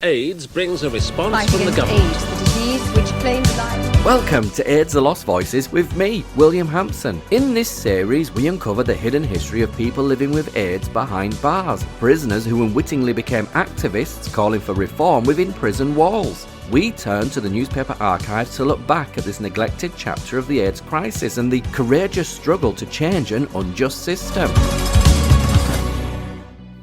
AIDS brings a response Fight from the against government. AIDS, the disease which claims life. Welcome to AIDS the Lost Voices with me, William Hampson. In this series, we uncover the hidden history of people living with AIDS behind bars, prisoners who unwittingly became activists calling for reform within prison walls. We turn to the newspaper archives to look back at this neglected chapter of the AIDS crisis and the courageous struggle to change an unjust system.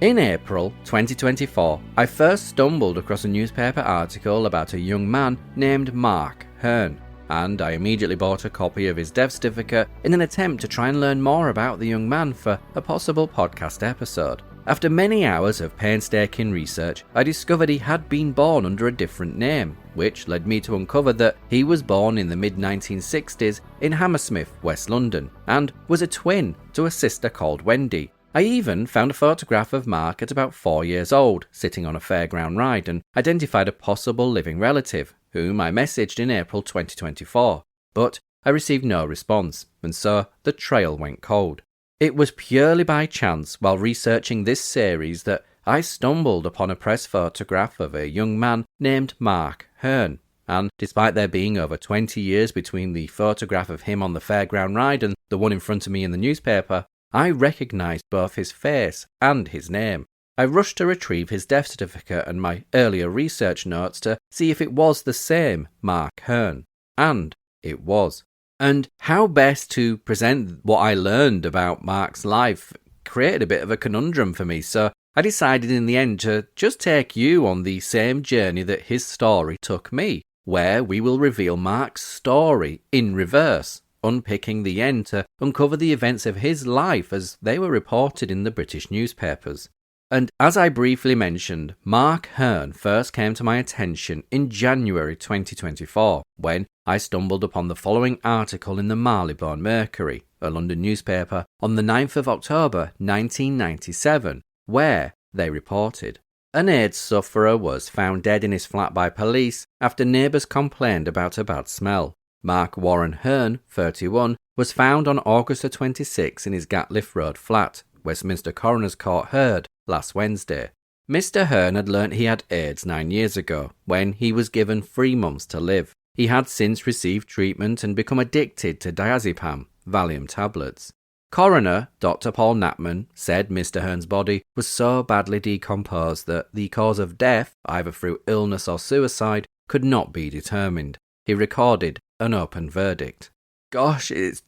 In April 2024, I first stumbled across a newspaper article about a young man named Warren Hearne, and I immediately bought a copy of his death certificate in an attempt to try and learn more about the young man for a possible podcast episode. After many hours of painstaking research, I discovered he had been born under a different name, which led me to uncover that he was born in the mid-1960s in Hammersmith, West London, and was a twin to a sister called Wendy. I even found a photograph of Mark at about 4 years old, sitting on a fairground ride, and identified a possible living relative, whom I messaged in April 2024. But I received no response, and so the trail went cold. It was purely by chance while researching this series that I stumbled upon a press photograph of a young man named Warren Hearne, and despite there being over 20 years between the photograph of him on the fairground ride and the one in front of me in the newspaper, I recognised both his face and his name. I rushed to retrieve his death certificate and my earlier research notes to see if it was the same Warren Hearne. And it was. And how best to present what I learned about Mark's life created a bit of a conundrum for me, so I decided in the end to just take you on the same journey that his story took me, where we will reveal Mark's story in reverse, unpicking the end to uncover the events of his life as they were reported in the British newspapers. And as I briefly mentioned, Warren Hearne first came to my attention in January 2024, when I stumbled upon the following article in the Marylebone Mercury, a London newspaper, on the 9th of October 1997, where they reported an AIDS sufferer was found dead in his flat by police after neighbours complained about a bad smell. Mark Warren Hearne, 31, was found on August 26 in his Gatliff Road flat, Westminster Coroner's Court heard last Wednesday. Mr. Hearne had learnt he had AIDS 9 years ago, when he was given 3 months to live. He had since received treatment and become addicted to diazepam, Valium tablets. Coroner Dr. Paul Knapman said Mr. Hearne's body was so badly decomposed that the cause of death, either through illness or suicide, could not be determined. He recorded an open verdict. Gosh, it's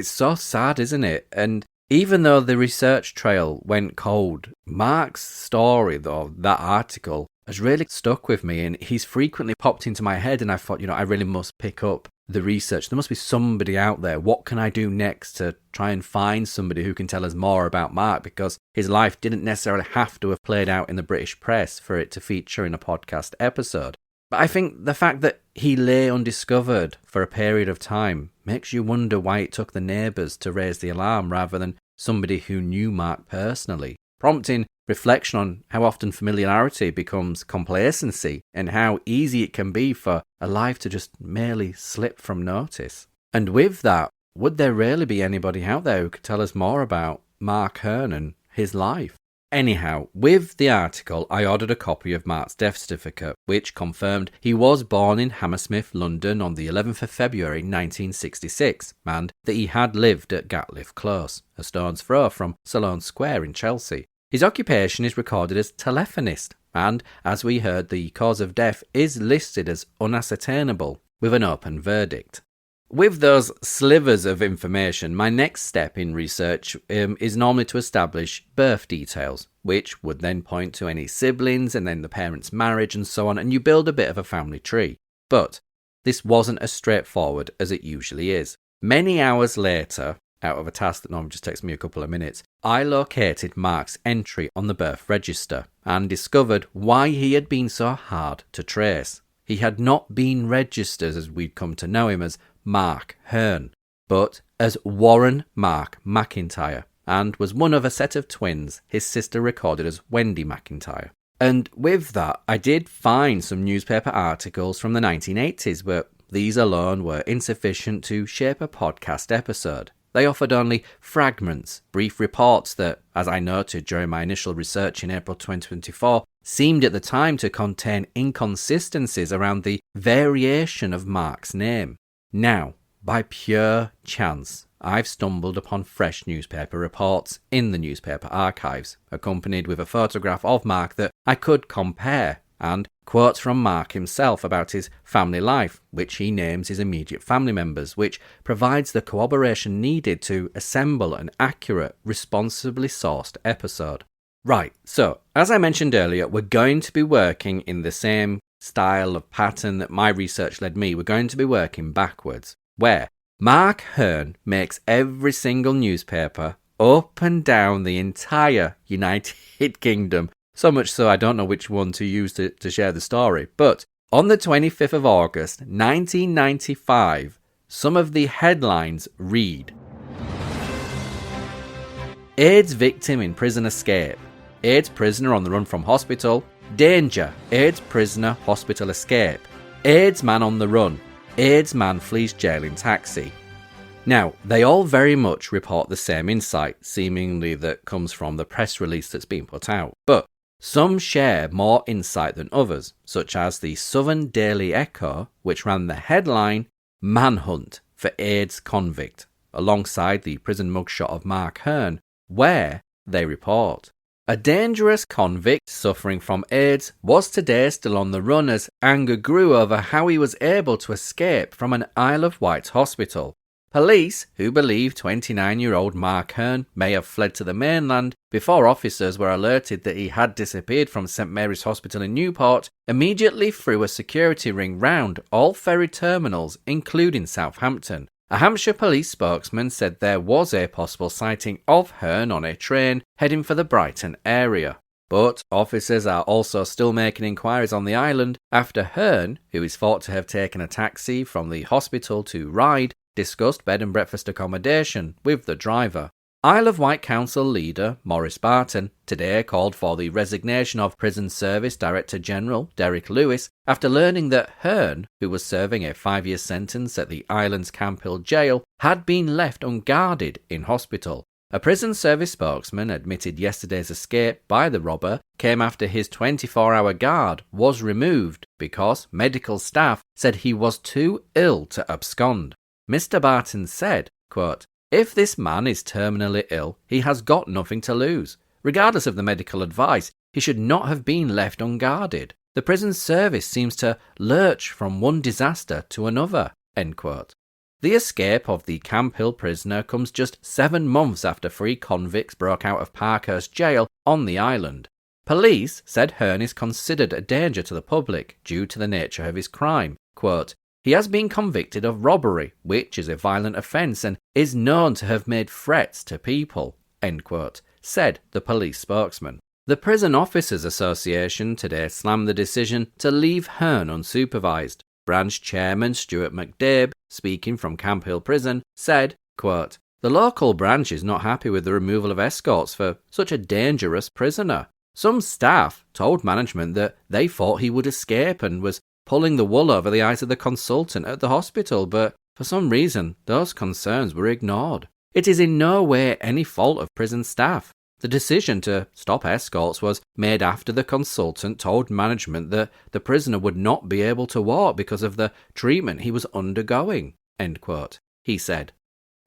so sad, isn't it? And even though the research trail went cold, Mark's story, though, that article, has really stuck with me, and he's frequently popped into my head, and I thought, I really must pick up the research. There must be somebody out there. What can I do next to try and find somebody who can tell us more about Mark? Because his life didn't necessarily have to have played out in the British press for it to feature in a podcast episode. But I think the fact that he lay undiscovered for a period of time makes you wonder why it took the neighbours to raise the alarm rather than somebody who knew Mark personally, prompting reflection on how often familiarity becomes complacency and how easy it can be for a life to just merely slip from notice. And with that, would there really be anybody out there who could tell us more about Warren Hearne and his life? Anyhow, with the article, I ordered a copy of Mark's death certificate, which confirmed he was born in Hammersmith, London on the 11th of February 1966, and that he had lived at Gatliff Close, a stone's throw from Sloane Square in Chelsea. His occupation is recorded as telephonist, and, as we heard, the cause of death is listed as unascertainable, with an open verdict. With those slivers of information, my next step in research is normally to establish birth details, which would then point to any siblings and then the parents' marriage and so on, and you build a bit of a family tree. But this wasn't as straightforward as it usually is. Many hours later, out of a task that normally just takes me a couple of minutes, I located Mark's entry on the birth register and discovered why he had been so hard to trace. He had not been registered as we'd come to know him as Warren Hearne, but as Warren Mark McIntyre, and was one of a set of twins his sister recorded as Wendy McIntyre. And with that, I did find some newspaper articles from the 1980s, but these alone were insufficient to shape a podcast episode. They offered only fragments, brief reports that, as I noted during my initial research in April 2024, seemed at the time to contain inconsistencies around the variation of Mark's name. Now, by pure chance, I've stumbled upon fresh newspaper reports in the newspaper archives, accompanied with a photograph of Mark that I could compare, and quotes from Mark himself about his family life, which he names his immediate family members, which provides the corroboration needed to assemble an accurate, responsibly sourced episode. Right, so, as I mentioned earlier, we're going to be working in the same style of pattern that my research led me. We're going to be working backwards, where Mark Hearne makes every single newspaper up and down the entire United Kingdom, so much so I don't know which one to use to share the story. But on the 25th of August 1995, some of the headlines read: AIDS victim in prison escape, AIDS prisoner on the run from hospital, danger, AIDS prisoner hospital escape, AIDS man on the run, AIDS man flees jail in taxi. Now, they all very much report the same insight, seemingly that comes from the press release that's been put out, but some share more insight than others, such as the Southern Daily Echo, which ran the headline, "Manhunt for AIDS Convict," alongside the prison mugshot of Mark Hearne, where they report: a dangerous convict suffering from AIDS was today still on the run as anger grew over how he was able to escape from an Isle of Wight hospital. Police, who believe 29-year-old Mark Hearne may have fled to the mainland before officers were alerted that he had disappeared from St Mary's Hospital in Newport, immediately threw a security ring round all ferry terminals, including Southampton. A Hampshire police spokesman said there was a possible sighting of Hearne on a train heading for the Brighton area. But officers are also still making inquiries on the island after Hearne, who is thought to have taken a taxi from the hospital to Ryde, discussed bed and breakfast accommodation with the driver. Isle of Wight Council leader Maurice Barton today called for the resignation of Prison Service Director General Derek Lewis after learning that Hearne, who was serving a 5-year sentence at the island's Camp Hill jail, had been left unguarded in hospital. A prison service spokesman admitted yesterday's escape by the robber came after his 24-hour guard was removed because medical staff said he was too ill to abscond. Mr. Barton said, quote, "If this man is terminally ill, he has got nothing to lose. Regardless of the medical advice, he should not have been left unguarded. The prison service seems to lurch from one disaster to another." End quote. The escape of the Camp Hill prisoner comes just 7 months after 3 convicts broke out of Parkhurst jail on the island. Police said Hearne is considered a danger to the public due to the nature of his crime. Quote, "He has been convicted of robbery, which is a violent offence and is known to have made threats to people," end quote, said the police spokesman. The Prison Officers Association today slammed the decision to leave Hearne unsupervised. Branch Chairman Stuart McDabe, speaking from Camp Hill Prison, said, quote, "The local branch is not happy with the removal of escorts for such a dangerous prisoner. Some staff told management that they thought he would escape and was pulling the wool over the eyes of the consultant at the hospital, but for some reason those concerns were ignored. It is in no way any fault of prison staff. The decision to stop escorts was made after the consultant told management that the prisoner would not be able to walk because of the treatment he was undergoing," end quote, he said.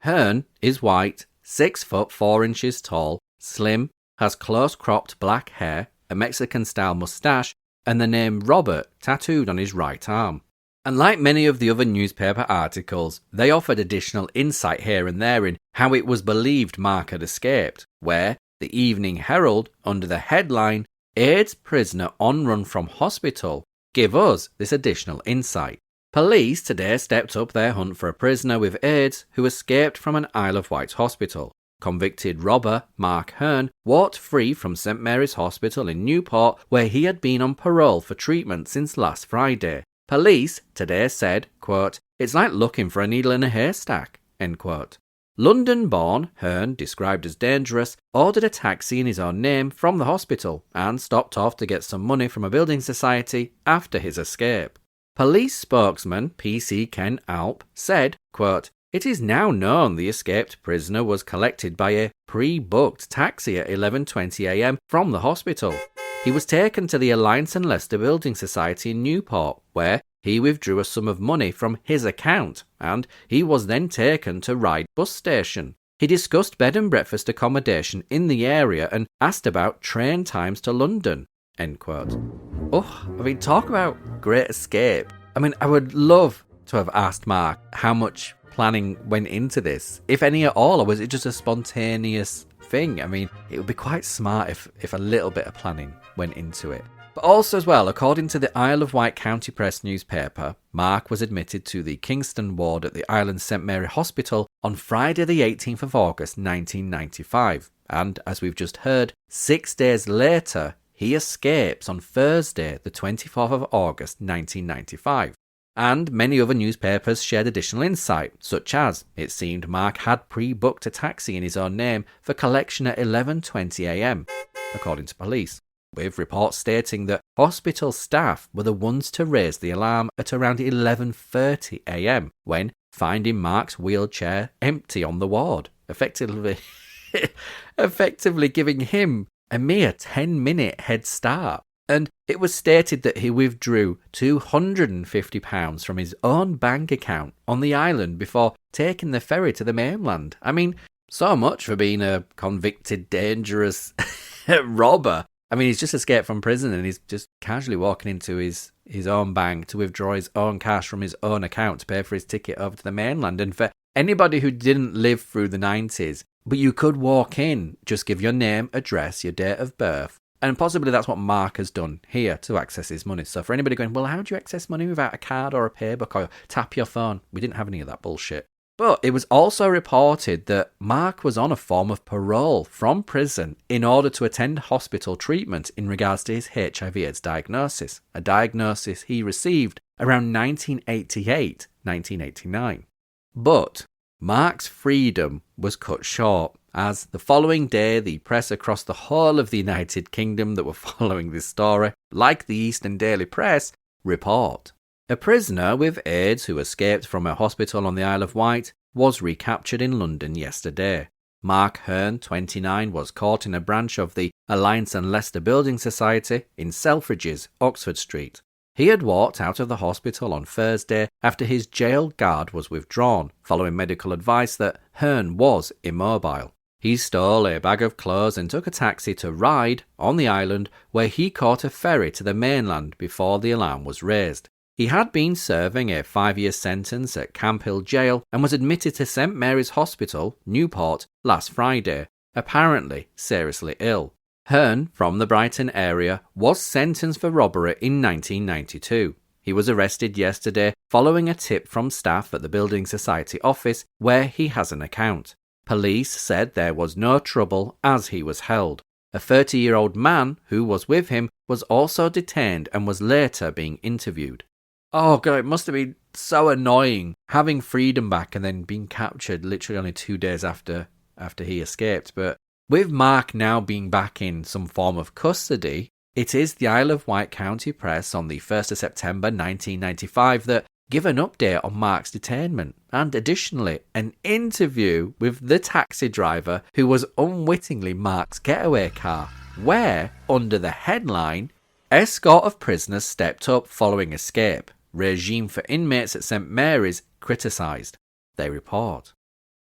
Hearne is white, 6 foot 4 inches tall, slim, has close-cropped black hair, a Mexican-style moustache, and the name Robert tattooed on his right arm. And like many of the other newspaper articles, they offered additional insight here and there in how it was believed Mark had escaped, where the Evening Herald, under the headline, "AIDS prisoner on run from hospital," give us this additional insight. Police today stepped up their hunt for a prisoner with AIDS who escaped from an Isle of Wight hospital. Convicted robber Mark Hearne walked free from St Mary's Hospital in Newport, where he had been on parole for treatment since last Friday. Police today said, quote, "It's like looking for a needle in a haystack," end quote. London-born Hearne, described as dangerous, ordered a taxi in his own name from the hospital and stopped off to get some money from a building society after his escape. Police spokesman PC Ken Alp said, quote, "It is now known the escaped prisoner was collected by a pre-booked taxi at 11:20 a.m. from the hospital. he was taken to the Alliance and Leicester Building Society in Newport, where he withdrew a sum of money from his account, and he was then taken to Ryde bus station. He discussed bed and breakfast accommodation in the area and asked about train times to London. End quote. Oh, I mean, talk about great escape. I mean, I would love to have asked Mark how much planning went into this, if any at all, or was it just a spontaneous thing? I mean, it would be quite smart if a little bit of planning went into it. But also as well, according to the Isle of Wight County Press newspaper, Mark was admitted to the Kingston ward at the Island St Mary Hospital on Friday the 18th of August 1995, and as we've just heard, 6 days later he escapes on Thursday the 24th of August 1995. And many other newspapers shared additional insight, such as it seemed Mark had pre-booked a taxi in his own name for collection at 11:20 a.m, according to police, with reports stating that hospital staff were the ones to raise the alarm at around 11:30 a.m, when finding Mark's wheelchair empty on the ward, effectively giving him a mere 10-minute head start. And it was stated that he withdrew £250 from his own bank account on the island before taking the ferry to the mainland. I mean, so much for being a convicted, dangerous robber. I mean, he's just escaped from prison and he's just casually walking into his own bank to withdraw his own cash from his own account to pay for his ticket over to the mainland. And for anybody who didn't live through the 90s, but you could walk in, just give your name, address, your date of birth, and possibly that's what Mark has done here to access his money. So for anybody going, well, how do you access money without a card or a paybook or tap your phone? We didn't have any of that bullshit. But it was also reported that Mark was on a form of parole from prison in order to attend hospital treatment in regards to his HIV/AIDS diagnosis, a diagnosis he received around 1988-1989. But Mark's freedom was cut short, as the following day the press across the whole of the United Kingdom that were following this story, like the Eastern Daily Press, report. A prisoner with AIDS who escaped from a hospital on the Isle of Wight was recaptured in London yesterday. Mark Hearne, 29, was caught in a branch of the Alliance and Leicester Building Society in Selfridges, Oxford Street. He had walked out of the hospital on Thursday after his jail guard was withdrawn, following medical advice that Hearne was immobile. He stole a bag of clothes and took a taxi to Ryde, on the island, where he caught a ferry to the mainland before the alarm was raised. He had been serving a 5-year sentence at Camp Hill jail and was admitted to St Mary's Hospital, Newport, last Friday, apparently seriously ill. Hearne, from the Brighton area, was sentenced for robbery in 1992. He was arrested yesterday following a tip from staff at the Building Society office where he has an account. Police said there was no trouble as he was held. A 30-year-old man who was with him was also detained and was later being interviewed. Oh God, it must have been so annoying having freedom back and then being captured literally only 2 days after he escaped. But with Mark now being back in some form of custody, it is the Isle of Wight County Press on the 1st of September 1995 that give an update on Mark's detainment and additionally an interview with the taxi driver who was unwittingly Mark's getaway car, where, under the headline, "Escort of prisoners stepped up following escape. Regime for inmates at St Mary's criticised," they report.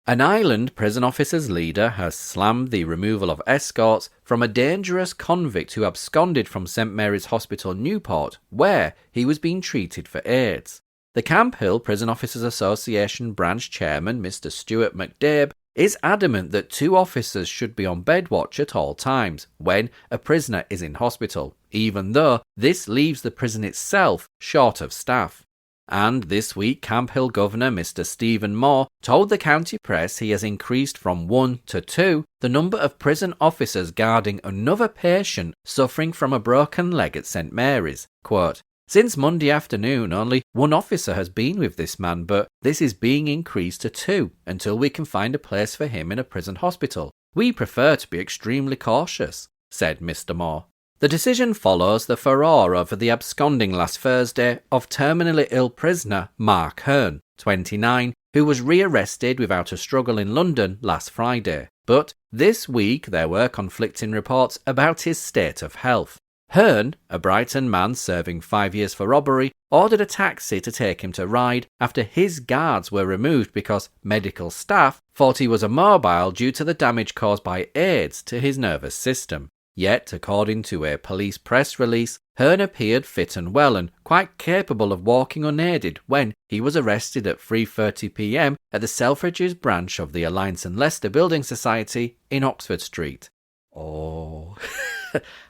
An island prison officer's leader has slammed the removal of escorts from a dangerous convict who absconded from St Mary's Hospital, Newport, where he was being treated for AIDS. The Camp Hill Prison Officers Association branch chairman, Mr. Stuart McDabe, is adamant that 2 officers should be on bed watch at all times when a prisoner is in hospital, even though this leaves the prison itself short of staff. And this week, Camp Hill Governor Mr. Stephen Moore told the county press he has increased from 1 to 2 the number of prison officers guarding another patient suffering from a broken leg at St Mary's. Quote, "Since Monday afternoon, only 1 officer has been with this man, but this is being increased to 2 until we can find a place for him in a prison hospital. We prefer to be extremely cautious," said Mr. Moore. The decision follows the furore over the absconding last Thursday of terminally ill prisoner Mark Hearne, 29, who was rearrested without a struggle in London last Friday. But this week there were conflicting reports about his state of health. Hearne, a Brighton man serving 5 years for robbery, ordered a taxi to take him to Ryde after his guards were removed because medical staff thought he was immobile due to the damage caused by AIDS to his nervous system. Yet, according to a police press release, Hearne appeared fit and well and quite capable of walking unaided when he was arrested at 3:30 p.m. at the Selfridges branch of the Alliance and Leicester Building Society in Oxford Street. Oh,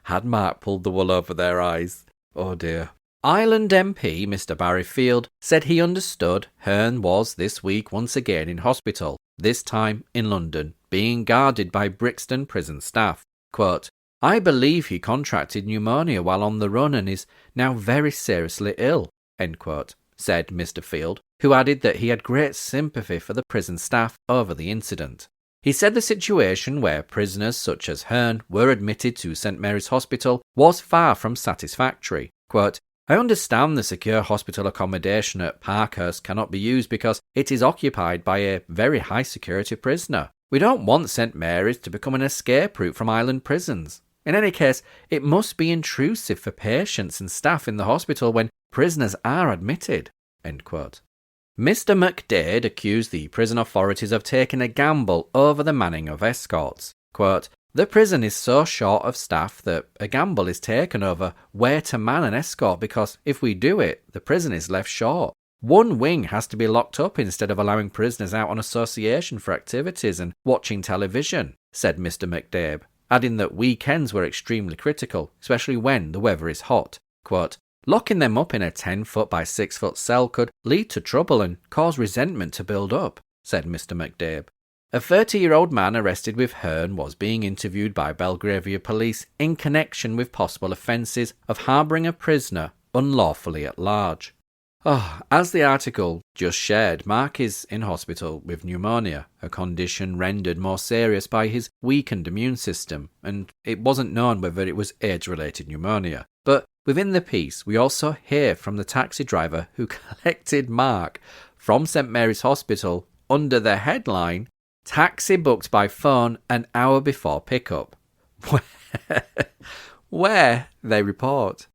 had Mark pulled the wool over their eyes? Oh dear. Island MP Mr Barry Field said he understood Hearne was this week once again in hospital, this time in London, being guarded by Brixton prison staff. Quote, "I believe he contracted pneumonia while on the run and is now very seriously ill," end quote, said Mr Field, who added that he had great sympathy for the prison staff over the incident. He said the situation where prisoners such as Hearne were admitted to St Mary's Hospital was far from satisfactory. Quote, "I understand the secure hospital accommodation at Parkhurst cannot be used because it is occupied by a very high security prisoner. We don't want St Mary's to become an escape route from island prisons. In any case, it must be intrusive for patients and staff in the hospital when prisoners are admitted." End quote. Mr McDade accused the prison authorities of taking a gamble over the manning of escorts. Quote, "The prison is so short of staff that a gamble is taken over where to man an escort because if we do it, the prison is left short. One wing has to be locked up instead of allowing prisoners out on association for activities and watching television," said Mr McDade, adding that weekends were extremely critical, especially when the weather is hot. Quote, "Locking them up in a 10-foot by 6-foot cell could lead to trouble and cause resentment to build up," said Mr McDade. A 30-year-old man arrested with Hearne was being interviewed by Belgravia police in connection with possible offences of harbouring a prisoner unlawfully at large. As the article just shared, Mark is in hospital with pneumonia, a condition rendered more serious by his weakened immune system, and it wasn't known whether it was AIDS-related pneumonia. But within the piece, we also hear from the taxi driver who collected Mark from St Mary's Hospital under the headline, "Taxi booked by phone an hour before pickup," where they report,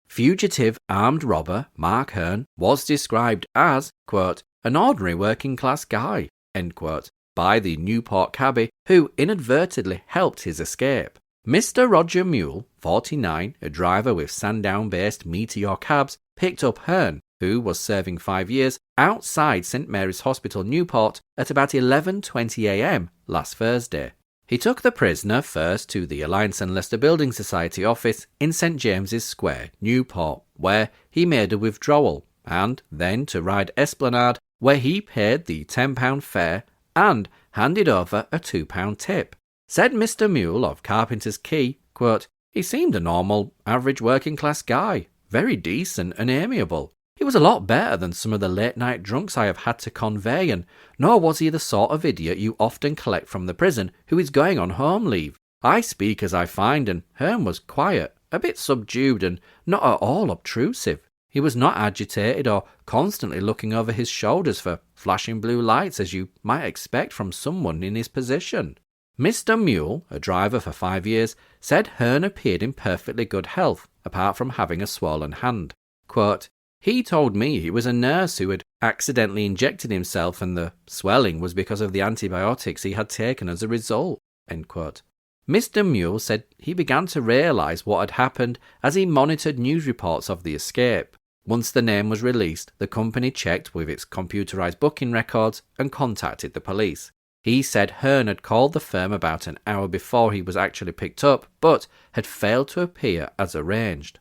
"Fugitive armed robber Mark Hearne was described as, quote, an ordinary working class guy," end quote, by the Newport cabbie who inadvertently helped his escape. Mr Roger Mule, 49, a driver with Sandown-based Meteor cabs, picked up Hearne, who was serving 5 years, outside St Mary's Hospital, Newport, at about 11:20 a.m. last Thursday. He took the prisoner first to the Alliance and Leicester Building Society office in St James's Square, Newport, where he made a withdrawal, and then to Ryde Esplanade, where he paid the £10 fare and handed over a £2 tip. Said Mr Mule of Carpenter's Quay, quote, "He seemed a normal, average working class guy, very decent and amiable. He was a lot better than some of the late-night drunks I have had to convey, and nor was he the sort of idiot you often collect from the prison who is going on home leave. I speak as I find, and Hearne was quiet, a bit subdued, and not at all obtrusive. He was not agitated or constantly looking over his shoulders for flashing blue lights as you might expect from someone in his position." Mr Mule, a driver for 5 years, said Hearne appeared in perfectly good health, apart from having a swollen hand. Quote, "He told me he was a nurse who had accidentally injected himself and the swelling was because of the antibiotics he had taken as a result." End quote. Mr Mule said he began to realise what had happened as he monitored news reports of the escape. Once the name was released, the company checked with its computerised booking records and contacted the police. He said Hearne had called the firm about an hour before he was actually picked up, but had failed to appear as arranged.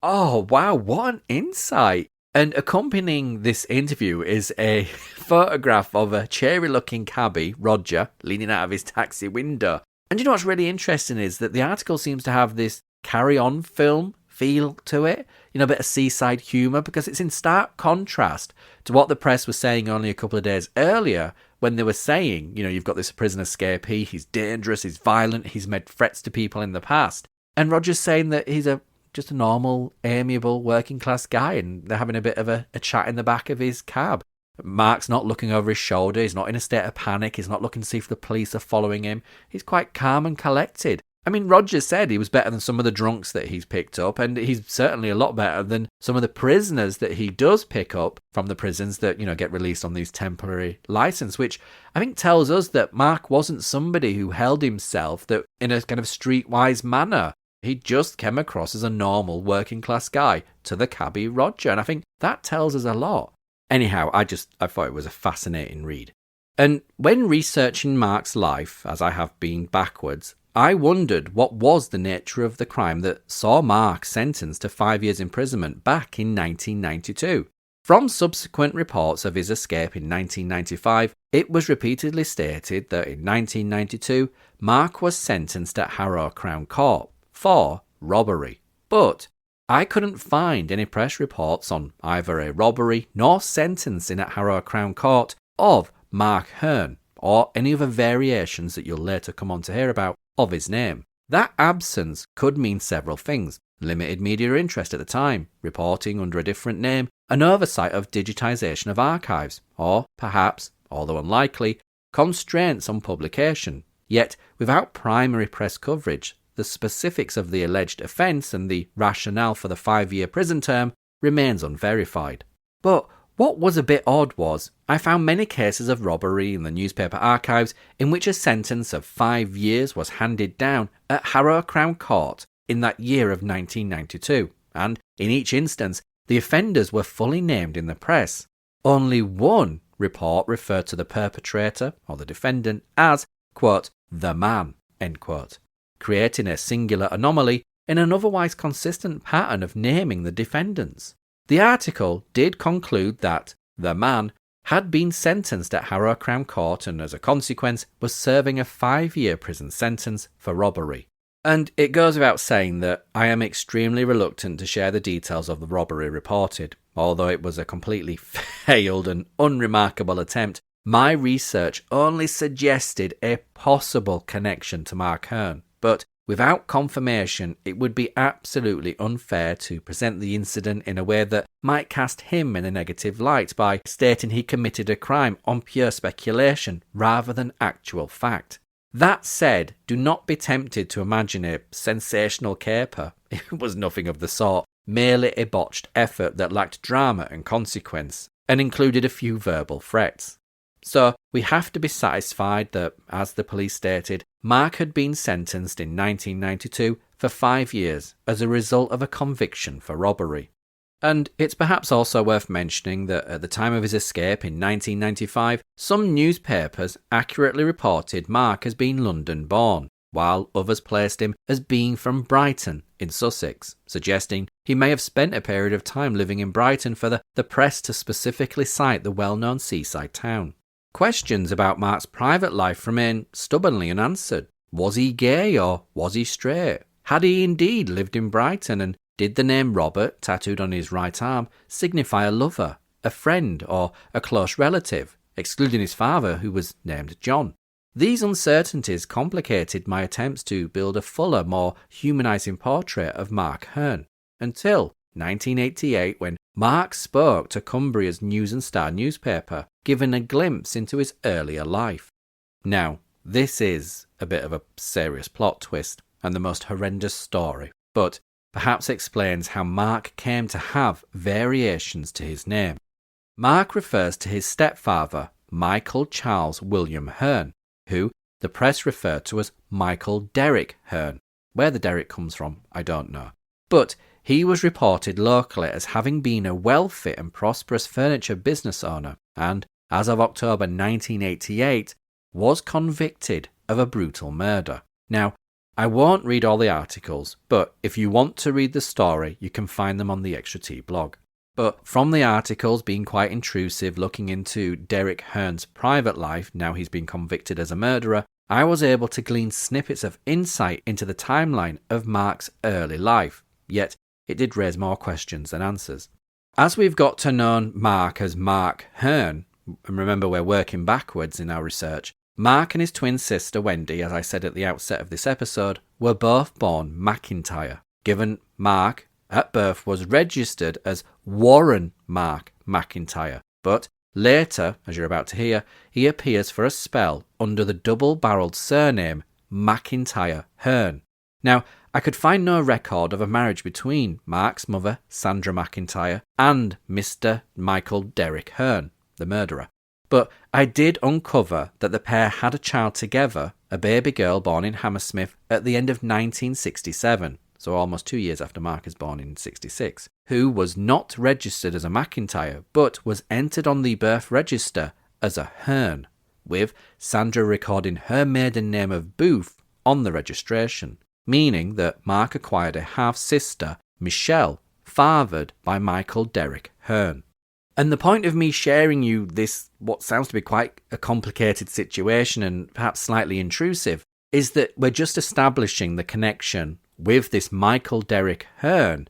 Oh, wow, what an insight! And accompanying this interview is a photograph of a cheery-looking cabbie, Roger, leaning out of his taxi window. And you know what's really interesting is that the article seems to have this carry-on film feel to it, you know, a bit of seaside humour, because it's in stark contrast to what the press was saying only a couple of days earlier, when they were saying, you know, you've got this prison escapee, he's dangerous, he's violent, he's made threats to people in the past. And Roger's saying that he's just a normal, amiable, working class guy, and they're having a bit of a chat in the back of his cab. Mark's not looking over his shoulder, he's not in a state of panic, he's not looking to see if the police are following him. He's quite calm and collected. I mean, Roger said he was better than some of the drunks that he's picked up, and he's certainly a lot better than some of the prisoners that he does pick up from the prisons that, get released on these temporary license, which I think tells us that Mark wasn't somebody who held himself that in a kind of streetwise manner. He just came across as a normal working class guy to the cabbie Roger, and I think that tells us a lot. Anyhow, I thought it was a fascinating read. And when researching Mark's life, as I have been backwards, I wondered what was the nature of the crime that saw Mark sentenced to 5 years imprisonment back in 1992. From subsequent reports of his escape in 1995, it was repeatedly stated that in 1992, Mark was sentenced at Harrow Crown Court for robbery. But I couldn't find any press reports on either a robbery nor sentencing at Harrow Crown Court of Mark Hearne, or any other variations that you'll later come on to hear about of his name. That absence could mean several things: limited media interest at the time, reporting under a different name, an oversight of digitisation of archives, or perhaps, although unlikely, constraints on publication. Yet, without primary press coverage, the specifics of the alleged offence and the rationale for the 5-year prison term remains unverified. But what was a bit odd was, I found many cases of robbery in the newspaper archives in which a sentence of 5 years was handed down at Harrow Crown Court in that year of 1992, and in each instance, the offenders were fully named in the press. Only one report referred to the perpetrator, or the defendant, as, quote, the man, end quote, creating a singular anomaly in an otherwise consistent pattern of naming the defendants. The article did conclude that the man had been sentenced at Harrow Crown Court and as a consequence was serving a 5-year prison sentence for robbery. And it goes without saying that I am extremely reluctant to share the details of the robbery reported. Although it was a completely failed and unremarkable attempt, my research only suggested a possible connection to Mark Hearne. But without confirmation, it would be absolutely unfair to present the incident in a way that might cast him in a negative light by stating he committed a crime on pure speculation rather than actual fact. That said, do not be tempted to imagine a sensational caper. It was nothing of the sort, merely a botched effort that lacked drama and consequence, and included a few verbal threats. So we have to be satisfied that, as the police stated, Mark had been sentenced in 1992 for 5 years as a result of a conviction for robbery. And it's perhaps also worth mentioning that at the time of his escape in 1995, some newspapers accurately reported Mark as being London-born, while others placed him as being from Brighton in Sussex, suggesting he may have spent a period of time living in Brighton for the press to specifically cite the well-known seaside town. Questions about Mark's private life remain stubbornly unanswered. Was he gay or was he straight? Had he indeed lived in Brighton, and did the name Robert, tattooed on his right arm, signify a lover, a friend or a close relative, excluding his father who was named John? These uncertainties complicated my attempts to build a fuller, more humanising portrait of Mark Hearne, until 1988 when Mark spoke to Cumbria's News and Star newspaper, giving a glimpse into his earlier life. Now, this is a bit of a serious plot twist and the most horrendous story, but perhaps explains how Mark came to have variations to his name. Mark refers to his stepfather, Michael Charles William Hearne, who the press referred to as Michael Derrick Hearne. Where the Derrick comes from, I don't know. But he was reported locally as having been a wealthy and prosperous furniture business owner, and, as of October 1988, was convicted of a brutal murder. Now, I won't read all the articles, but if you want to read the story, you can find them on the Extra T blog. But from the articles being quite intrusive, looking into Derrick Hearne's private life, now he's been convicted as a murderer, I was able to glean snippets of insight into the timeline of Mark's early life, yet it did raise more questions than answers. As we've got to know Mark as Mark Hearne, and remember we're working backwards in our research, Mark and his twin sister Wendy, as I said at the outset of this episode, were both born McIntyre, given Mark at birth was registered as Warren Mark McIntyre, but later, as you're about to hear, he appears for a spell under the double-barrelled surname McIntyre Hearne, Now, I could find no record of a marriage between Mark's mother, Sandra McIntyre, and Mr. Michael Derek Hearne, the murderer. But I did uncover that the pair had a child together, a baby girl born in Hammersmith at the end of 1967, so almost 2 years after Mark is born in 66, who was not registered as a McIntyre, but was entered on the birth register as a Hearne, with Sandra recording her maiden name of Booth on the registration, meaning that Mark acquired a half-sister, Michelle, fathered by Michael Derek Hearne. And the point of me sharing you this, what sounds to be quite a complicated situation and perhaps slightly intrusive, is that we're just establishing the connection with this Michael Derek Hearne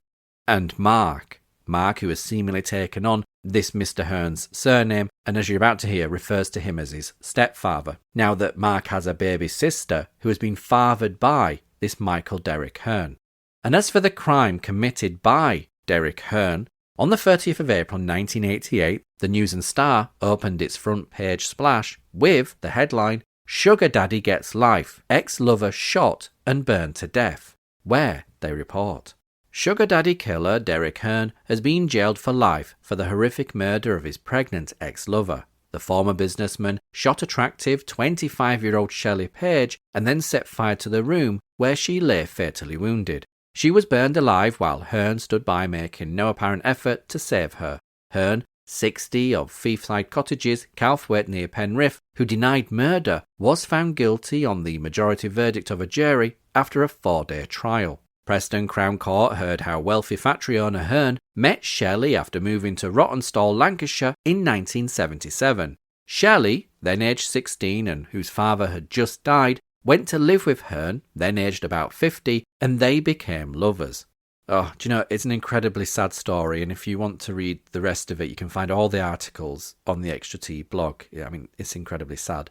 and Mark. Mark, who has seemingly taken on this Mr. Hearne's surname, and as you're about to hear, refers to him as his stepfather, now that Mark has a baby sister who has been fathered by this Michael Derek Hearne. And as for the crime committed by Derek Hearne, on the 30th of April 1988, the News and Star opened its front page splash with the headline, "Sugar Daddy Gets Life, Ex-Lover Shot and Burned to Death," where they report, Sugar Daddy killer Derek Hearne has been jailed for life for the horrific murder of his pregnant ex-lover. The former businessman shot attractive 25-year-old Shelley Page and then set fire to the room where she lay fatally wounded. She was burned alive while Hearne stood by, making no apparent effort to save her. Hearne, 60, of Fiefside Cottages, Calthwaite near Penrith, who denied murder, was found guilty on the majority verdict of a jury after a 4-day trial. Preston Crown Court heard how wealthy factory owner Hearne met Shelley after moving to Rawtenstall, Lancashire in 1977. Shelley, then aged 16 and whose father had just died, went to live with Hearne, then aged about 50, and they became lovers. Oh, do you know, it's an incredibly sad story, and if you want to read the rest of it, you can find all the articles on the Extra T blog. Yeah, I mean, it's incredibly sad.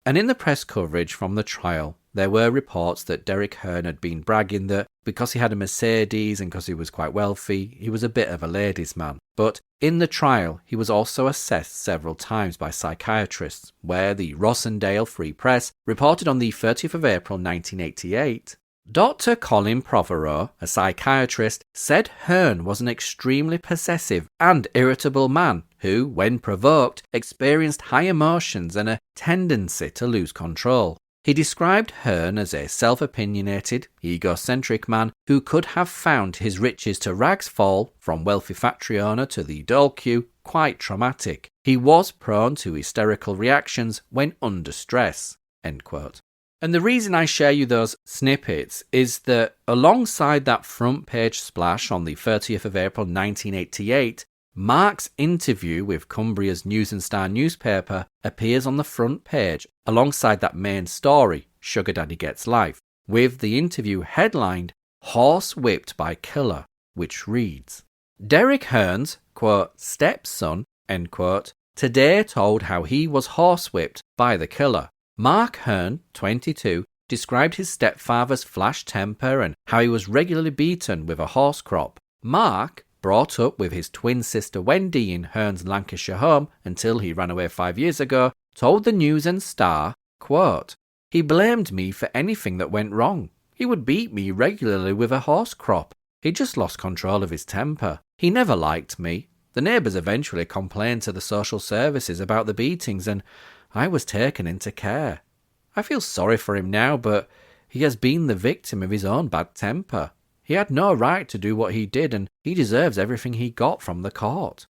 And in the press coverage from the trial, there were reports that Derek Hearne had been bragging that because he had a Mercedes and because he was quite wealthy, he was a bit of a ladies' man. But in the trial, he was also assessed several times by psychiatrists, where the Rossendale Free Press reported on the 30th of April 1988, Dr. Colin Prothero, a psychiatrist, said Hearne was an extremely possessive and irritable man who, when provoked, experienced high emotions and a tendency to lose control. He described Hearne as a self-opinionated, egocentric man who could have found his riches to rags fall, from wealthy factory owner to the dole queue, quite traumatic. He was prone to hysterical reactions when under stress. End quote. And the reason I share you those snippets is that alongside that front page splash on the 30th of April 1988, Mark's interview with Cumbria's News and Star newspaper appears on the front page alongside that main story, Sugar Daddy Gets Life, with the interview headlined, "Horse Whipped by Killer," which reads, Derek Hearne's, quote, stepson, end quote, today told how he was horsewhipped by the killer. Mark Hearne, 22, described his stepfather's flash temper and how he was regularly beaten with a horse crop. Mark, brought up with his twin sister Wendy in Hearne's Lancashire home until he ran away 5 years ago, told the News and Star, quote, he blamed me for anything that went wrong. He would beat me regularly with a horse crop. He just lost control of his temper. He never liked me. The neighbours eventually complained to the social services about the beatings and I was taken into care. I feel sorry for him now, but he has been the victim of his own bad temper. He had no right to do what he did, and he deserves everything he got from the court.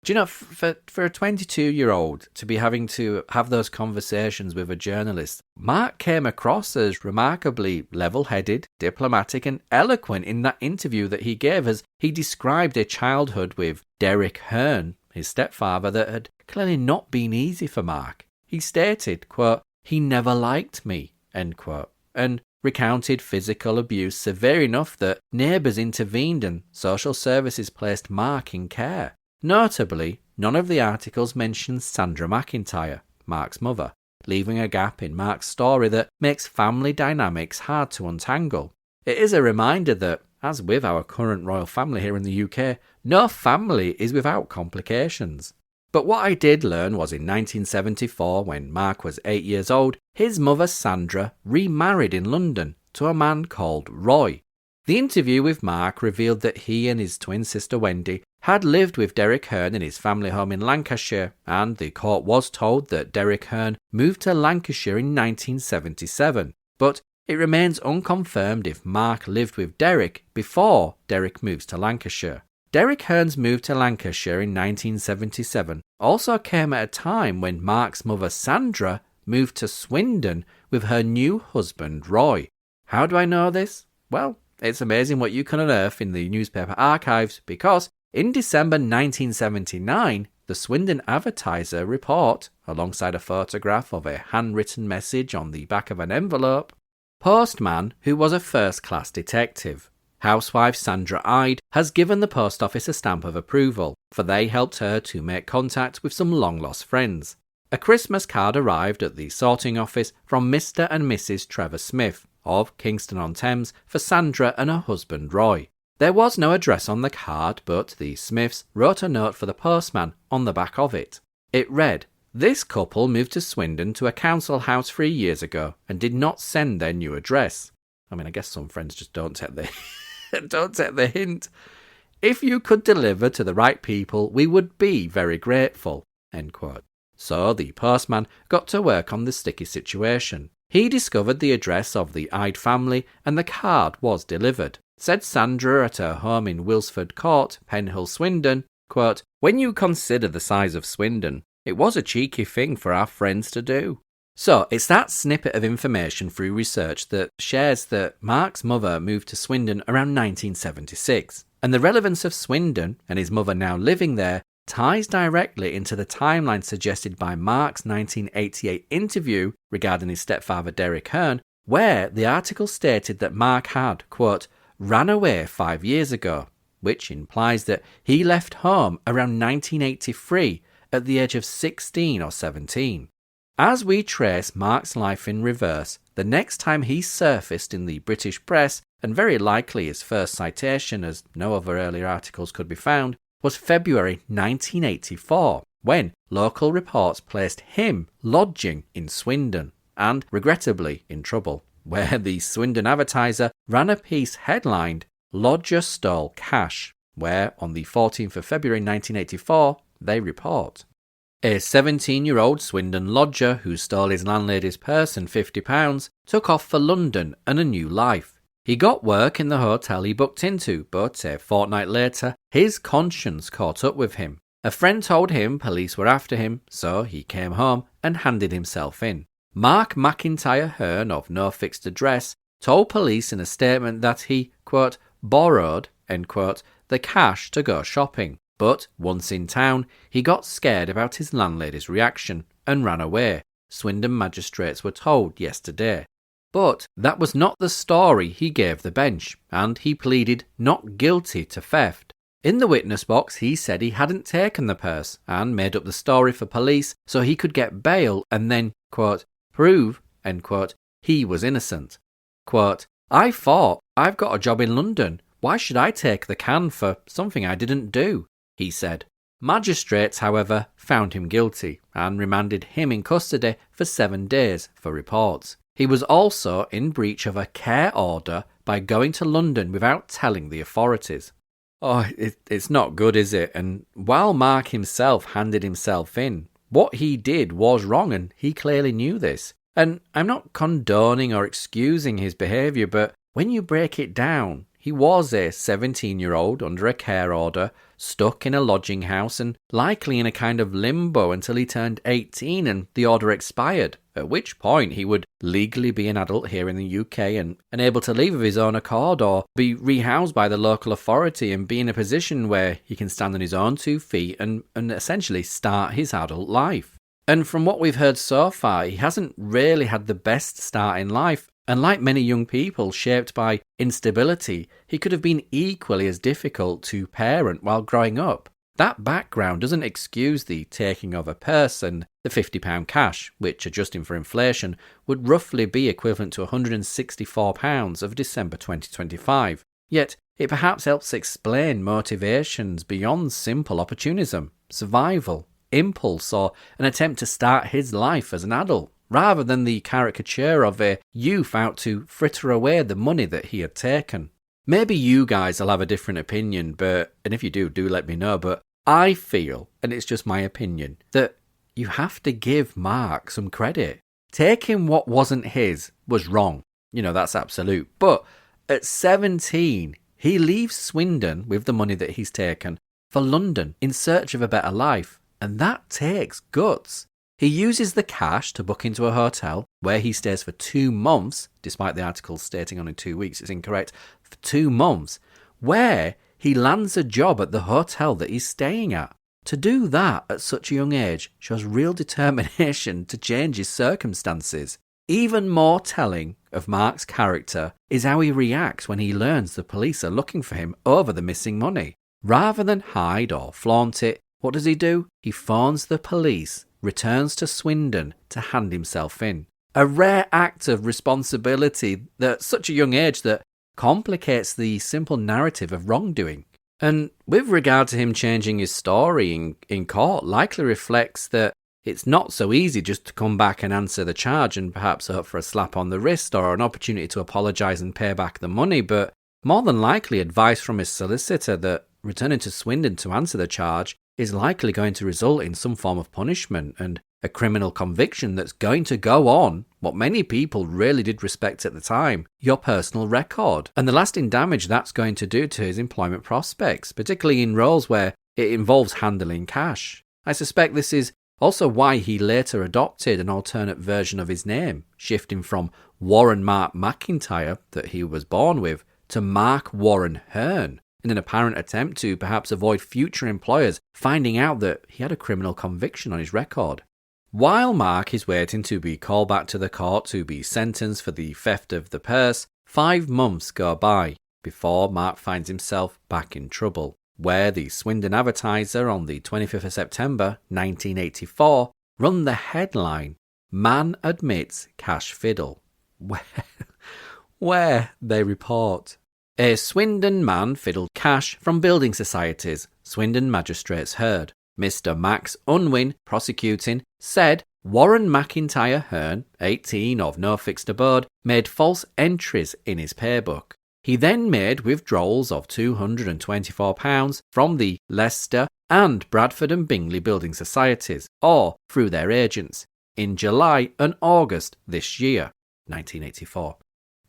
Do you know, for a 22-year-old to be having to have those conversations with a journalist, Mark came across as remarkably level-headed, diplomatic and eloquent in that interview that he gave as he described a childhood with Derek Hearne, his stepfather, that had clearly not been easy for Mark. He stated, quote, he never liked me, end quote, and recounted physical abuse severe enough that neighbours intervened and social services placed Mark in care. Notably, none of the articles mentioned Sandra McIntyre, Mark's mother, leaving a gap in Mark's story that makes family dynamics hard to untangle. It is a reminder that, as with our current royal family here in the UK, no family is without complications. But what I did learn was in 1974, when Mark was 8 years old, his mother Sandra remarried in London to a man called Roy. The interview with Mark revealed that he and his twin sister Wendy had lived with Derek Hearne in his family home in Lancashire, and the court was told that Derek Hearne moved to Lancashire in 1977, but it remains unconfirmed if Mark lived with Derek before Derek moves to Lancashire. Derek Hearne's move to Lancashire in 1977 also came at a time when Mark's mother Sandra moved to Swindon with her new husband Roy. How do I know this? Well, it's amazing what you can unearth in the newspaper archives, because in December 1979, the Swindon Advertiser report, alongside a photograph of a handwritten message on the back of an envelope, postman, who was a first-class detective, housewife Sandra Ide, has given the post office a stamp of approval, for they helped her to make contact with some long-lost friends. A Christmas card arrived at the sorting office from Mr. and Mrs. Trevor Smith of Kingston-on-Thames for Sandra and her husband Roy. There was no address on the card, but the Smiths wrote a note for the postman on the back of it. It read, "This couple moved to Swindon to a council house 3 years ago and did not send their new address." I mean, I guess some friends just don't take the hint. "If you could deliver to the right people, we would be very grateful." End quote. So the postman got to work on the sticky situation. He discovered the address of the Ide family and the card was delivered. Said Sandra at her home in Wilsford Court, Penhill, Swindon, quote, "When you consider the size of Swindon, it was a cheeky thing for our friends to do." So it's that snippet of information through research that shares that Mark's mother moved to Swindon around 1976, and the relevance of Swindon and his mother now living there ties directly into the timeline suggested by Mark's 1988 interview regarding his stepfather Derek Hearne, where the article stated that Mark had, quote, "ran away 5 years ago," which implies that he left home around 1983 at the age of 16 or 17. As we trace Mark's life in reverse, the next time he surfaced in the British press, and very likely his first citation as no other earlier articles could be found, was February 1984, when local reports placed him lodging in Swindon, and regrettably in trouble, where the Swindon Advertiser ran a piece headlined, "Lodger Stole Cash," where on the 14th of February 1984, they report. A 17-year-old Swindon lodger who stole his landlady's purse and £50 took off for London and a new life. He got work in the hotel he booked into, but a fortnight later, his conscience caught up with him. A friend told him police were after him, so he came home and handed himself in. Mark McIntyre Hearne, of no fixed address, told police in a statement that he, quote, "borrowed," end quote, the cash to go shopping. But once in town, he got scared about his landlady's reaction and ran away, Swindon magistrates were told yesterday. But that was not the story he gave the bench, and he pleaded not guilty to theft. In the witness box, he said he hadn't taken the purse and made up the story for police so he could get bail and then, quote, prove, end quote, he was innocent. Quote, "I thought, I've got a job in London. Why should I take the can for something I didn't do?" he said. Magistrates, however, found him guilty and remanded him in custody for 7 days for reports. He was also in breach of a care order by going to London without telling the authorities. Oh, it's not good, is it? And while Mark himself handed himself in, what he did was wrong and he clearly knew this. And I'm not condoning or excusing his behaviour, but when you break it down, he was a 17-year-old under a care order, stuck in a lodging house and likely in a kind of limbo until he turned 18 and the order expired, at which point he would legally be an adult here in the UK and able to leave of his own accord or be rehoused by the local authority and be in a position where he can stand on his own 2 feet and essentially start his adult life. And from what we've heard so far, he hasn't really had the best start in life. And like many young people shaped by instability, he could have been equally as difficult to parent while growing up. That background doesn't excuse the taking of a purse and the £50 cash, which, adjusting for inflation, would roughly be equivalent to £164 of December 2025. Yet, it perhaps helps explain motivations beyond simple opportunism, survival, impulse, or an attempt to start his life as an adult, rather than the caricature of a youth out to fritter away the money that he had taken. Maybe you guys will have a different opinion, and if you do let me know, but I feel, and it's just my opinion, that you have to give Mark some credit. Taking what wasn't his was wrong. That's absolute. But at 17, he leaves Swindon with the money that he's taken for London in search of a better life. And that takes guts. He uses the cash to book into a hotel where he stays for 2 months, despite the article stating only 2 weeks, it's incorrect, for 2 months, where he lands a job at the hotel that he's staying at. To do that at such a young age shows real determination to change his circumstances. Even more telling of Mark's character is how he reacts when he learns the police are looking for him over the missing money. Rather than hide or flaunt it, what does he do? He phones the police, returns to Swindon to hand himself in. A rare act of responsibility at such a young age that complicates the simple narrative of wrongdoing. And with regard to him changing his story in court, likely reflects that it's not so easy just to come back and answer the charge and perhaps hope for a slap on the wrist or an opportunity to apologise and pay back the money, but more than likely advice from his solicitor that returning to Swindon to answer the charge is likely going to result in some form of punishment and a criminal conviction that's going to go on what many people really did respect at the time, your personal record, and the lasting damage that's going to do to his employment prospects, particularly in roles where it involves handling cash. I suspect this is also why he later adopted an alternate version of his name, shifting from Warren Mark McIntyre, that he was born with, to Mark Warren Hearne, in an apparent attempt to perhaps avoid future employers finding out that he had a criminal conviction on his record. While Mark is waiting to be called back to the court to be sentenced for the theft of the purse, 5 months go by before Mark finds himself back in trouble, where the Swindon Advertiser on the 25th of September 1984 run the headline, "Man Admits Cash Fiddle," where they report, "A Swindon man fiddled cash from building societies, Swindon magistrates heard. Mr. Max Unwin, prosecuting, said Warren McIntyre Hearne, 18, of no fixed abode, made false entries in his paybook. He then made withdrawals of £224 from the Leicester and Bradford and Bingley building societies, or through their agents, in July and August this year," 1984.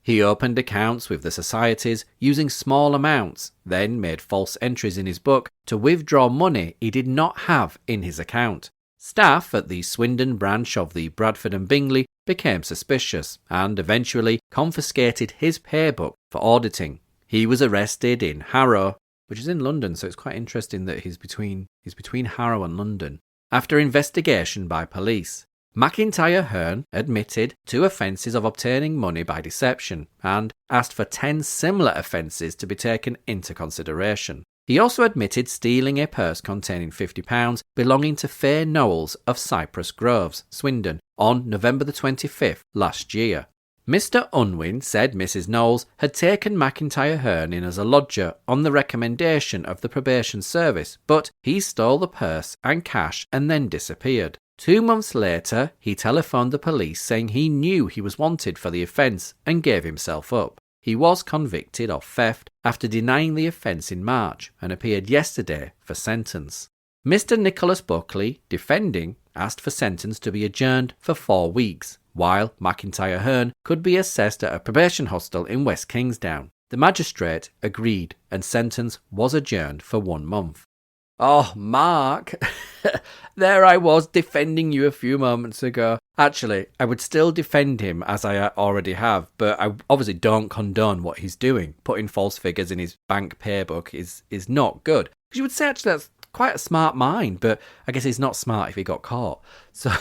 He opened accounts with the societies using small amounts, then made false entries in his book to withdraw money he did not have in his account. Staff at the Swindon branch of the Bradford and Bingley became suspicious and eventually confiscated his paybook for auditing. He was arrested in Harrow, which is in London, so it's quite interesting that he's between Harrow and London, after investigation by police. McIntyre Hearne admitted 2 offences of obtaining money by deception and asked for 10 similar offences to be taken into consideration. He also admitted stealing a purse containing £50 belonging to Faye Knowles of Cypress Groves, Swindon, on November the 25th last year. Mr. Unwin said Mrs. Knowles had taken McIntyre Hearne in as a lodger on the recommendation of the probation service, but he stole the purse and cash and then disappeared. 2 months later, he telephoned the police saying he knew he was wanted for the offence and gave himself up. He was convicted of theft after denying the offence in March and appeared yesterday for sentence. Mr. Nicholas Buckley, defending, asked for sentence to be adjourned for 4 weeks, while McIntyre Hearne could be assessed at a probation hostel in West Kingsdown. The magistrate agreed and sentence was adjourned for 1 month. Oh, Mark, there I was defending you a few moments ago. Actually, I would still defend him as I already have, but I obviously don't condone what he's doing. Putting false figures in his bank paybook is not good. Because you would say actually that's quite a smart mind, but I guess he's not smart if he got caught. So,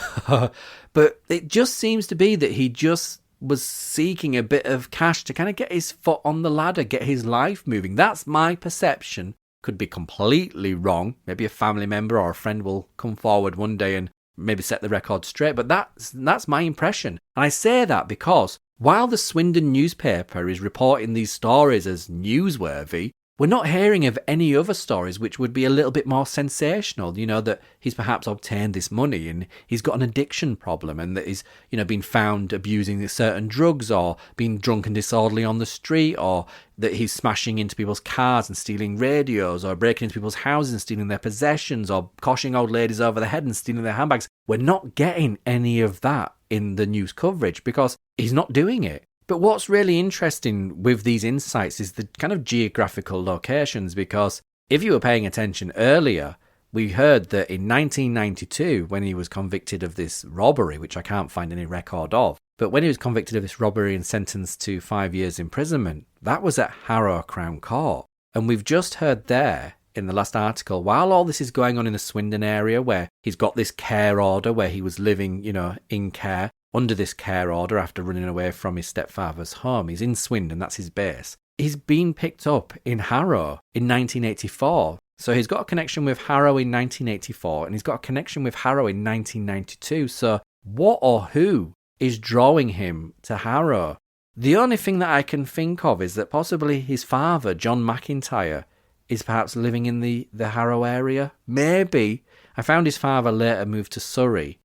but it just seems to be that he just was seeking a bit of cash to kind of get his foot on the ladder, get his life moving. That's my perception. Could be completely wrong. Maybe a family member or a friend will come forward one day and maybe set the record straight, but that's my impression. And I say that because while the Swindon newspaper is reporting these stories as newsworthy, we're not hearing of any other stories which would be a little bit more sensational, that he's perhaps obtained this money and he's got an addiction problem and that he's, been found abusing certain drugs or being drunk and disorderly on the street, or that he's smashing into people's cars and stealing radios, or breaking into people's houses and stealing their possessions, or coshing old ladies over the head and stealing their handbags. We're not getting any of that in the news coverage because he's not doing it. But what's really interesting with these insights is the kind of geographical locations, because if you were paying attention earlier, we heard that in 1992, when he was convicted of this robbery, which I can't find any record of, but when he was convicted of this robbery and sentenced to 5 years imprisonment, that was at Harrow Crown Court. And we've just heard there in the last article, while all this is going on in the Swindon area where he's got this care order where he was living, in care, under this care order after running away from his stepfather's home. He's in Swindon, that's his base. He's been picked up in Harrow in 1984. So he's got a connection with Harrow in 1984 and he's got a connection with Harrow in 1992. So what or who is drawing him to Harrow? The only thing that I can think of is that possibly his father, John McIntyre, is perhaps living in the Harrow area. Maybe. I found his father later moved to Surrey.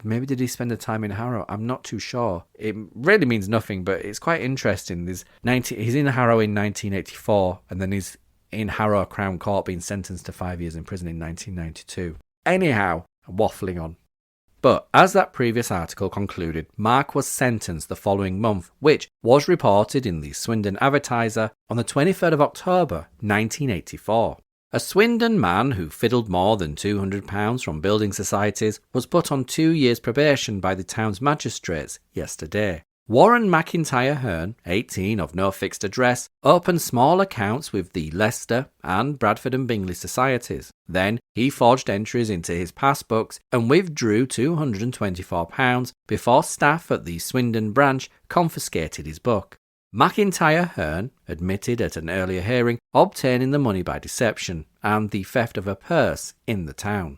Maybe did he spend the time in Harrow? I'm not too sure. It really means nothing, but it's quite interesting. He's in Harrow in 1984, and then he's in Harrow Crown Court being sentenced to 5 years in prison in 1992. Anyhow, I'm waffling on. But as that previous article concluded, Mark was sentenced the following month, which was reported in the Swindon Advertiser on the 23rd of October 1984. A Swindon man who fiddled more than £200 from building societies was put on 2 years probation by the town's magistrates yesterday. Warren Hearne, 18, of no fixed address, opened small accounts with the Leicester and Bradford and Bingley societies. Then he forged entries into his passbooks and withdrew £224 before staff at the Swindon branch confiscated his book. Hearne admitted at an earlier hearing obtaining the money by deception and the theft of a purse in the town.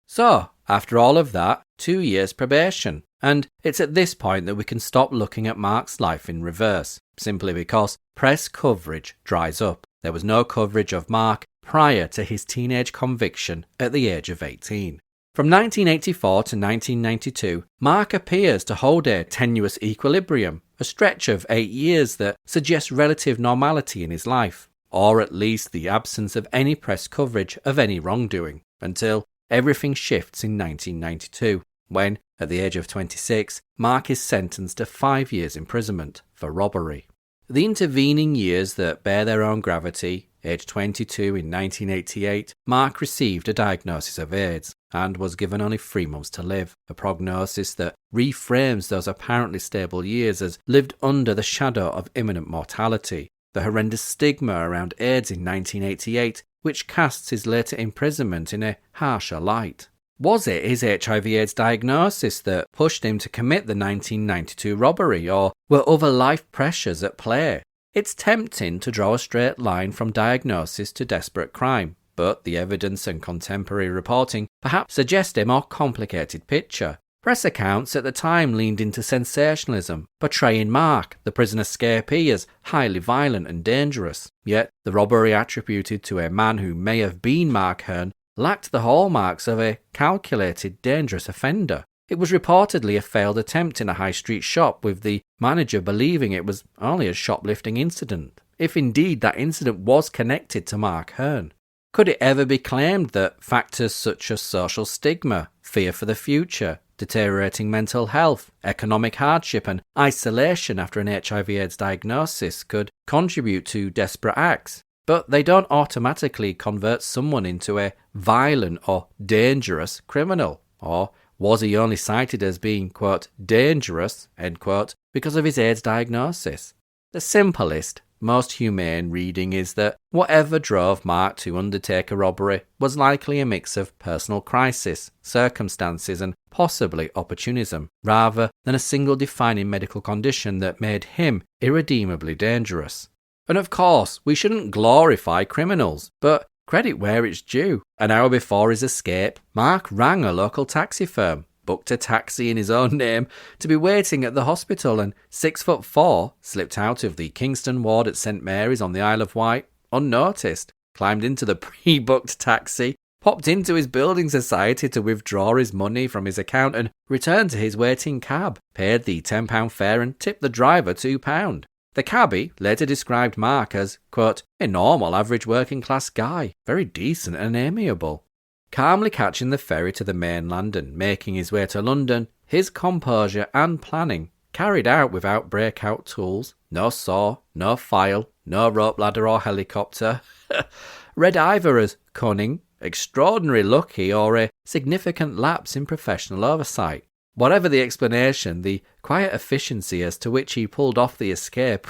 So, after all of that, 2 years probation. And it's at this point that we can stop looking at Mark's life in reverse, simply because press coverage dries up. There was no coverage of Mark prior to his teenage conviction at the age of 18. From 1984 to 1992, Mark appears to hold a tenuous equilibrium, a stretch of 8 years that suggests relative normality in his life, or at least the absence of any press coverage of any wrongdoing, until everything shifts in 1992, when, at the age of 26, Mark is sentenced to 5 years imprisonment for robbery. The intervening years that bear their own gravity, age 22 in 1988, Mark received a diagnosis of AIDS and was given only 3 months to live, a prognosis that reframes those apparently stable years as lived under the shadow of imminent mortality. The horrendous stigma around AIDS in 1988, which casts his later imprisonment in a harsher light. Was it his HIV/AIDS diagnosis that pushed him to commit the 1992 robbery, or were other life pressures at play? It's tempting to draw a straight line from diagnosis to desperate crime, but the evidence and contemporary reporting perhaps suggest a more complicated picture. Press accounts at the time leaned into sensationalism, portraying Mark, the prison escapee, as highly violent and dangerous. Yet the robbery attributed to a man who may have been Mark Hearne lacked the hallmarks of a calculated, dangerous offender. It was reportedly a failed attempt in a high street shop, with the manager believing it was only a shoplifting incident, if indeed that incident was connected to Mark Hearne. Could it ever be claimed that factors such as social stigma, fear for the future, deteriorating mental health, economic hardship and isolation after an HIV/AIDS diagnosis could contribute to desperate acts? But they don't automatically convert someone into a violent or dangerous criminal. Or was he only cited as being, quote, dangerous, end quote, because of his AIDS diagnosis? The simplest, most humane reading is that whatever drove Mark to undertake a robbery was likely a mix of personal crisis, circumstances and possibly opportunism, rather than a single defining medical condition that made him irredeemably dangerous. And of course, we shouldn't glorify criminals, but credit where it's due. An hour before his escape, Mark rang a local taxi firm, booked a taxi in his own name to be waiting at the hospital, and 6'4" slipped out of the Kingston ward at St Mary's on the Isle of Wight, unnoticed, climbed into the pre-booked taxi, popped into his building society to withdraw his money from his account and returned to his waiting cab, paid the £10 fare and tipped the driver £2. The cabbie later described Mark as, quote, a normal average working class guy, very decent and amiable. Calmly catching the ferry to the mainland and making his way to London, his composure and planning, carried out without breakout tools, no saw, no file, no rope ladder or helicopter, read either as cunning, extraordinary lucky or a significant lapse in professional oversight. Whatever the explanation, the quiet efficiency as to which he pulled off the escape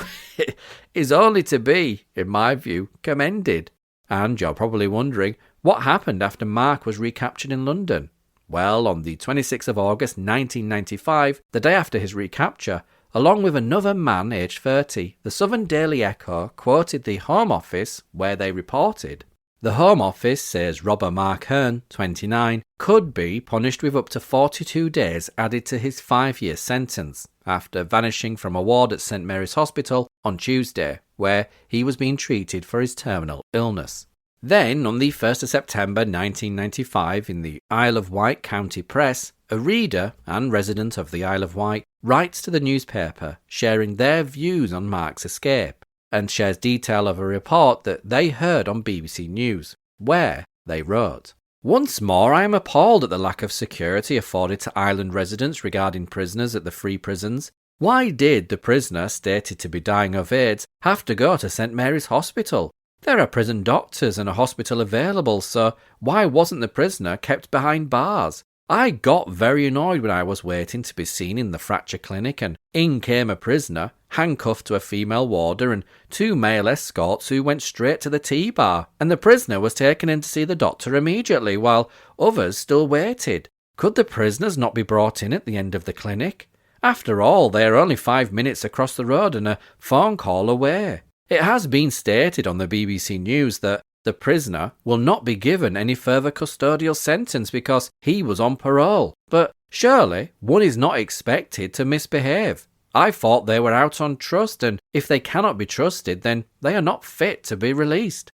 is only to be, in my view, commended. And you're probably wondering, what happened after Mark was recaptured in London? Well, on the 26th of August 1995, the day after his recapture, along with another man aged 30, the Southern Daily Echo quoted the Home Office where they reported, "The Home Office says robber Mark Hearne, 29, could be punished with up to 42 days added to his 5-year sentence after vanishing from a ward at St Mary's Hospital on Tuesday, where he was being treated for his terminal illness." Then, on the 1st of September 1995, in the Isle of Wight County Press, a reader and resident of the Isle of Wight writes to the newspaper sharing their views on Mark's escape, and shares detail of a report that they heard on BBC News, where they wrote, "Once more I am appalled at the lack of security afforded to island residents regarding prisoners at the free prisons. Why did the prisoner, stated to be dying of AIDS, have to go to St Mary's Hospital? There are prison doctors and a hospital available, so why wasn't the prisoner kept behind bars? I got very annoyed when I was waiting to be seen in the fracture clinic and in came a prisoner, handcuffed to a female warder and 2 male escorts who went straight to the T-bar, and the prisoner was taken in to see the doctor immediately while others still waited. Could the prisoners not be brought in at the end of the clinic? After all, they are only 5 minutes across the road and a phone call away. It has been stated on the BBC News that the prisoner will not be given any further custodial sentence because he was on parole. But surely one is not expected to misbehave. I thought they were out on trust, and if they cannot be trusted, then they are not fit to be released."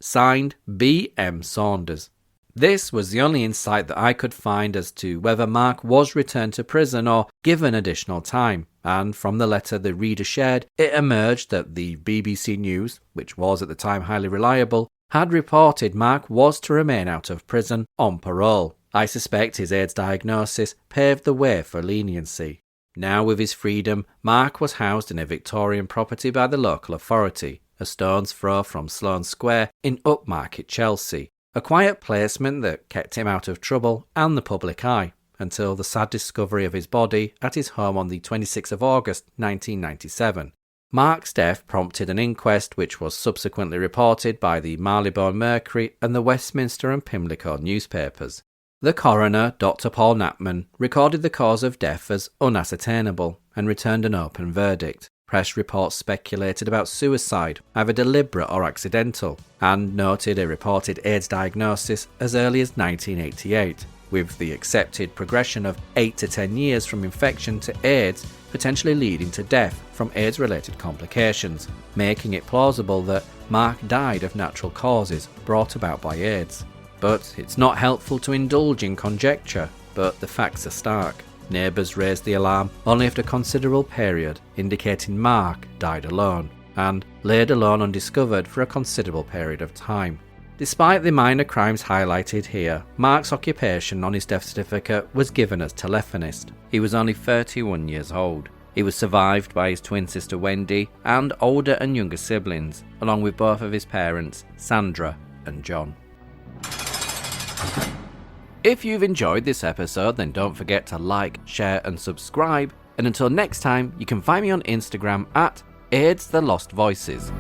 Signed, B.M. Saunders. This was the only insight that I could find as to whether Mark was returned to prison or given additional time, and from the letter the reader shared, it emerged that the BBC News, which was at the time highly reliable, had reported Mark was to remain out of prison on parole. I suspect his AIDS diagnosis paved the way for leniency. Now with his freedom, Mark was housed in a Victorian property by the local authority, a stone's throw from Sloane Square in Upmarket, Chelsea. A quiet placement that kept him out of trouble and the public eye, until the sad discovery of his body at his home on the 26th of August 1997. Mark's death prompted an inquest which was subsequently reported by the Marylebone Mercury and the Westminster and Pimlico newspapers. The coroner, Dr. Paul Knapman, recorded the cause of death as unascertainable and returned an open verdict. Press reports speculated about suicide, either deliberate or accidental, and noted a reported AIDS diagnosis as early as 1988, with the accepted progression of 8 to 10 years from infection to AIDS potentially leading to death from AIDS-related complications, making it plausible that Mark died of natural causes brought about by AIDS. But it's not helpful to indulge in conjecture, but the facts are stark. Neighbours raised the alarm only after a considerable period, indicating Mark died alone, and laid alone undiscovered for a considerable period of time. Despite the minor crimes highlighted here, Mark's occupation on his death certificate was given as telephonist. He was only 31 years old. He was survived by his twin sister Wendy and older and younger siblings, along with both of his parents, Sandra and John. If you've enjoyed this episode, then don't forget to like, share and subscribe. And until next time, you can find me on Instagram at AIDS The Lost Voices.